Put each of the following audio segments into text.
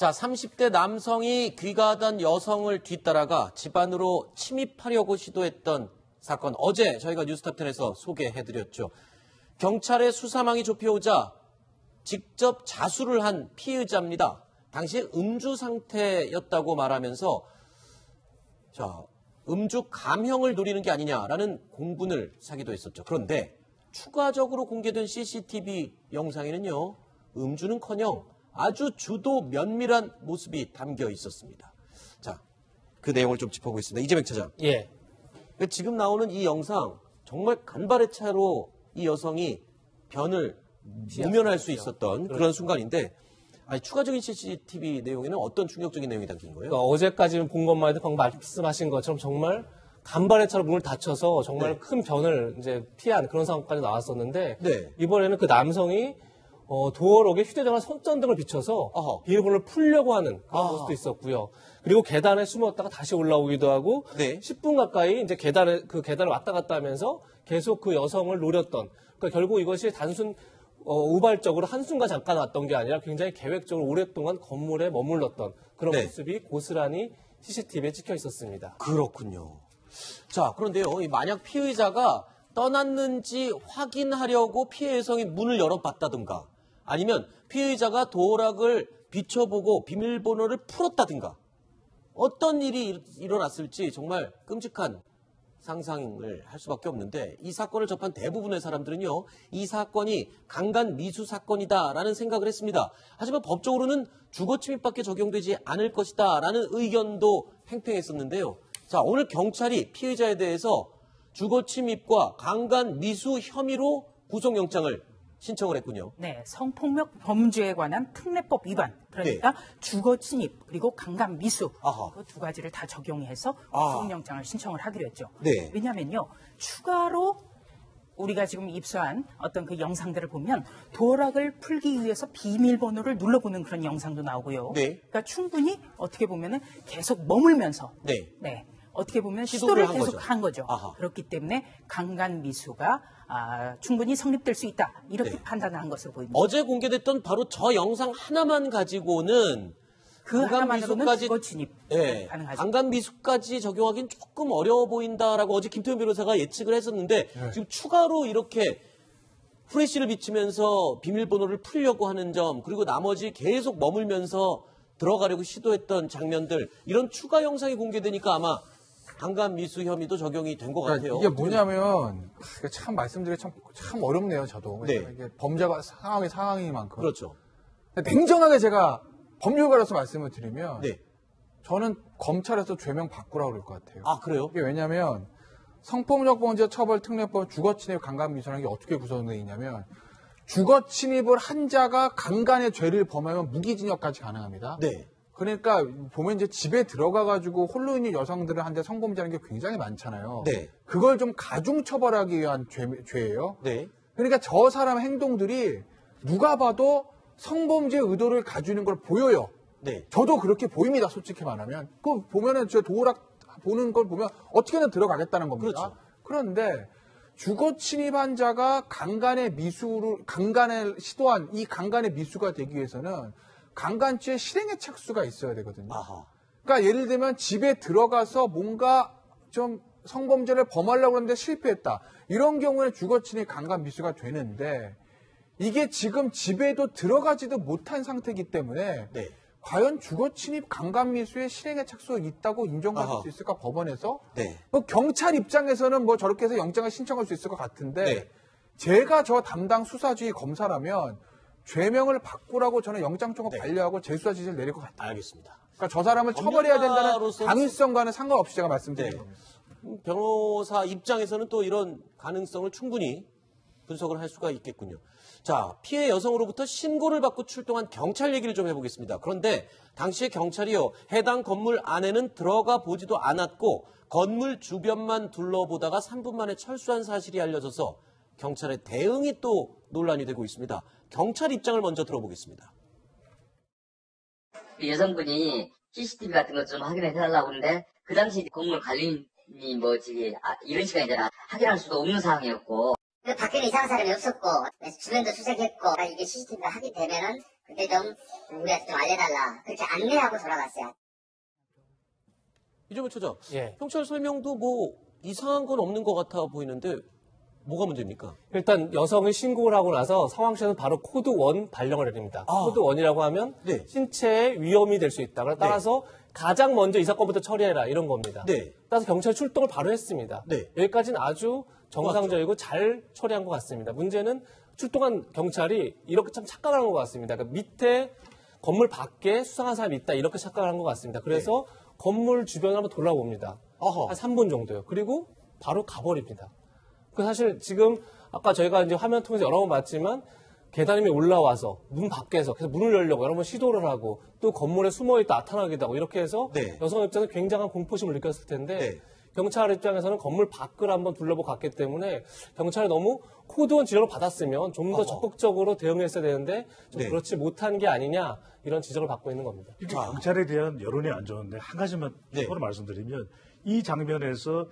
자, 30대 남성이 귀가하던 여성을 뒤따라가 집 안으로 침입하려고 시도했던 사건. 어제 저희가 뉴스탑10에서 소개해드렸죠. 경찰의 수사망이 좁혀오자 직접 자수를 한 피의자입니다. 당시 음주 상태였다고 말하면서 음주 감형을 노리는 게 아니냐라는 공분을 사기도 했었죠. 그런데 추가적으로 공개된 CCTV 영상에는요. 음주는커녕 아주 주도 면밀한 모습이 담겨 있었습니다. 자, 그 내용을 좀 짚어보겠습니다. 이재명 차장. 예. 지금 나오는 이 영상 정말 간발의 차로 이 여성이 변을 모면할 수 있었던 그런 순간인데 추가적인 CCTV 내용에는 어떤 충격적인 내용이 담긴 거예요? 그러니까 어제까지 본 것만 해도 방금 말씀하신 것처럼 정말 간발의 차로 문을 닫혀서 정말 큰 변을 이제 피한 그런 상황까지 나왔었는데 이번에는 그 남성이 도어록에 휴대전화 손전등을 비춰서 비밀번호를 풀려고 하는 그런 모습도 있었고요. 그리고 계단에 숨었다가 다시 올라오기도 하고 10분 가까이 이제 계단을 왔다 갔다 하면서 계속 그 여성을 노렸던. 그러니까 결국 이것이 단순 우발적으로 한순간 잠깐 왔던 게 아니라 굉장히 계획적으로 오랫동안 건물에 머물렀던 그런 모습이 고스란히 CCTV에 찍혀 있었습니다. 그렇군요. 자, 그런데요. 만약 피의자가 떠났는지 확인하려고 피해 여성이 문을 열어봤다든가 아니면 피의자가 도어락을 비춰보고 비밀번호를 풀었다든가 어떤 일이 일어났을지 정말 끔찍한 상상을 할 수밖에 없는데 이 사건을 접한 대부분의 사람들은요. 이 사건이 강간 미수 사건이다라는 생각을 했습니다. 하지만 법적으로는 주거 침입밖에 적용되지 않을 것이다 라는 의견도 팽팽했었는데요. 자, 오늘 경찰이 피의자에 대해서 주거 침입과 강간 미수 혐의로 구속영장을 신청을 했군요. 네, 성폭력 범죄에 관한 특례법 위반, 그러니까 주거 침입 그리고 강간 미수 그 두 가지를 다 적용해서 구속영장을 신청을 하기로 했죠. 왜냐하면요, 추가로 우리가 지금 입수한 어떤 그 영상들을 보면 도어락을 풀기 위해서 비밀번호를 눌러보는 그런 영상도 나오고요. 그러니까 충분히 어떻게 보면은 계속 머물면서 어떻게 보면 시도를 계속 한 거죠. 그렇기 때문에 강간 미수가 충분히 성립될 수 있다. 이렇게 판단을 한 것으로 보입니다. 어제 공개됐던 바로 저 영상 하나만 가지고는 그 하나만으로는 주거 침입 가능하죠. 강간 미수까지 적용하기는 조금 어려워 보인다라고 어제 김태훈 변호사가 예측을 했었는데 지금 추가로 이렇게 후레쉬를 비치면서 비밀번호를 풀려고 하는 점 그리고 나머지 계속 머물면서 들어가려고 시도했던 장면들 이런 추가 영상이 공개되니까 아마 강간 미수 혐의도 적용이 된 것 같아요. 이게 뭐냐면 참 말씀드리기 참 어렵네요. 저도 이게 범죄가 상황이만큼. 그렇죠. 냉정하게 제가 법률가로서 말씀을 드리면 저는 검찰에서 죄명 바꾸라고 그럴 것 같아요. 그래요? 이게 왜냐하면 성폭력 범죄 처벌 특례법 주거침입 강간 미수라는 게 어떻게 구성되어 있냐면 주거침입을 한 자가 강간의 죄를 범하면 무기징역까지 가능합니다. 그러니까 보면 이제 집에 들어가가지고 홀로 있는 여성들을 한테 성범죄하는 게 굉장히 많잖아요. 그걸 좀 가중 처벌하기 위한 죄예요. 그러니까 저 사람 행동들이 누가 봐도 성범죄 의도를 가지는 걸 보여요. 저도 그렇게 보입니다. 솔직히 말하면. 그 보면은 저 도어락 보는 걸 보면 어떻게든 들어가겠다는 겁니다. 그런데 주거 침입한 자가 강간의 시도한 이 강간의 미수가 되기 위해서는 강간죄 실행의 착수가 있어야 되거든요. 그러니까 예를 들면 집에 들어가서 뭔가 좀 성범죄를 범하려고 하는데 실패했다. 이런 경우에는 주거침입 강간 미수가 되는데 이게 지금 집에도 들어가지도 못한 상태이기 때문에 과연 주거침입 강간 미수의 실행의 착수가 있다고 인정받을 수 있을까 법원에서? 뭐 경찰 입장에서는 뭐 저렇게 해서 영장을 신청할 수 있을 것 같은데 제가 저 담당 수사주의 검사라면 죄명을 바꾸라고 저는 영장 청구 반려하고 재수사 지시를 내릴 것 같아요. 알겠습니다. 그러니까 저 사람을 처벌해야 된다는 당위성과는 상관없이 제가 말씀드린 겁니다. 변호사 입장에서는 또 이런 가능성을 충분히 분석을 할 수가 있겠군요. 자, 피해 여성으로부터 신고를 받고 출동한 경찰 얘기를 좀 해보겠습니다. 그런데 당시에 경찰이요, 해당 건물 안에는 들어가 보지도 않았고 건물 주변만 둘러보다가 3분 만에 철수한 사실이 알려져서 경찰의 대응이 또 논란이 되고 있습니다. 경찰 입장을 먼저 들어보겠습니다. 여성분이 CCTV 같은 것 좀 확인해 달라고 하는데 그 당시 건물 관리인이 이런 시간에 확인할 수도 없는 상황이었고 밖에는 이상한 사람이 없었고 주변도 수색했고 이게 CCTV가 하게 되면은 근데 좀 우리한테 좀 알려달라. 그렇게 안내하고 돌아갔어요. 이정훈 처장, 예. 경찰 설명도 뭐 이상한 건 없는 것 같아 보이는데 뭐가 문제입니까? 일단 여성이 신고를 하고 나서 상황실에서 바로 코드 1 발령을 내립니다. 코드 1이라고 하면 네. 신체에 위험이 될 수 있다. 따라서 가장 먼저 이 사건부터 처리해라 이런 겁니다. 네. 따라서 경찰 출동을 바로 했습니다. 네. 여기까지는 아주 정상적이고 잘 처리한 것 같습니다. 문제는 출동한 경찰이 이렇게 참 착각을 한 것 같습니다. 그러니까 밑에 건물 밖에 수상한 사람이 있다 이렇게 착각을 한 것 같습니다. 그래서 건물 주변을 한번 돌아봅니다. 한 3분 정도요. 그리고 바로 가버립니다. 그 사실 지금 아까 저희가 이제 화면 통해서 여러 번 봤지만 계단 위에 올라와서 문 밖에서 계속 문을 열려고 여러 번 시도를 하고 또 건물에 숨어있다 나타나기도 하고 이렇게 해서 여성 입장에서 굉장한 공포심을 느꼈을 텐데 경찰 입장에서는 건물 밖을 한번 둘러보고 갔기 때문에 경찰이 너무 코드원 지적을 받았으면 좀 더 적극적으로 대응했어야 되는데 좀 그렇지 못한 게 아니냐 이런 지적을 받고 있는 겁니다. 이게 경찰에 대한 여론이 안 좋은데 한 가지만 추가로 말씀드리면 이 장면에서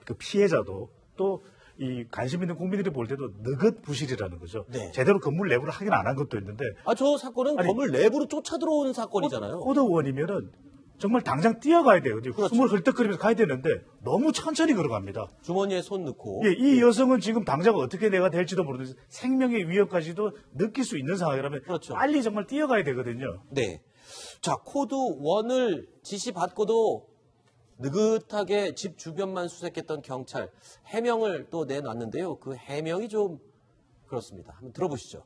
그 피해자도 또 이 관심 있는 국민들이 볼 때도 느긋 부실이라는 거죠. 제대로 건물 내부를 확인 안 한 것도 있는데. 저 사건은 건물 내부로 쫓아 들어오는 사건이잖아요. 코드 1이면은 정말 당장 뛰어가야 돼요. 그렇죠. 숨을 헐떡거리면서 가야 되는데 너무 천천히 걸어갑니다. 주머니에 손 넣고. 예, 이 여성은 지금 당장 어떻게 내가 될지도 모르는데 생명의 위협까지도 느낄 수 있는 상황이라면 그렇죠. 빨리 정말 뛰어가야 되거든요. 네. 자, 코드 1을 지시받고도 느긋하게 집 주변만 수색했던 경찰 해명을 또 내놨는데요. 그 해명이 좀 그렇습니다. 한번 들어보시죠.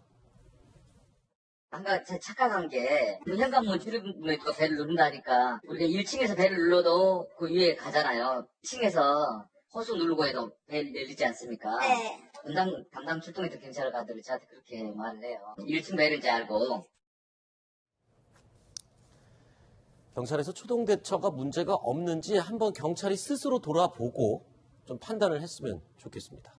아까 제가 착각한 게 현관문 찌르면 또 배를 누른다니까 우리가 1층에서 배를 눌러도 그 위에 가잖아요. 2층에서 호수 누르고 해도 배를 열리지 않습니까? 네. 담당 출동했던 경찰관들이 저한테 그렇게 말을 해요. 1층 배인지 알고. 경찰에서 초동 대처가 문제가 없는지 한번 경찰이 스스로 돌아보고 좀 판단을 했으면 좋겠습니다.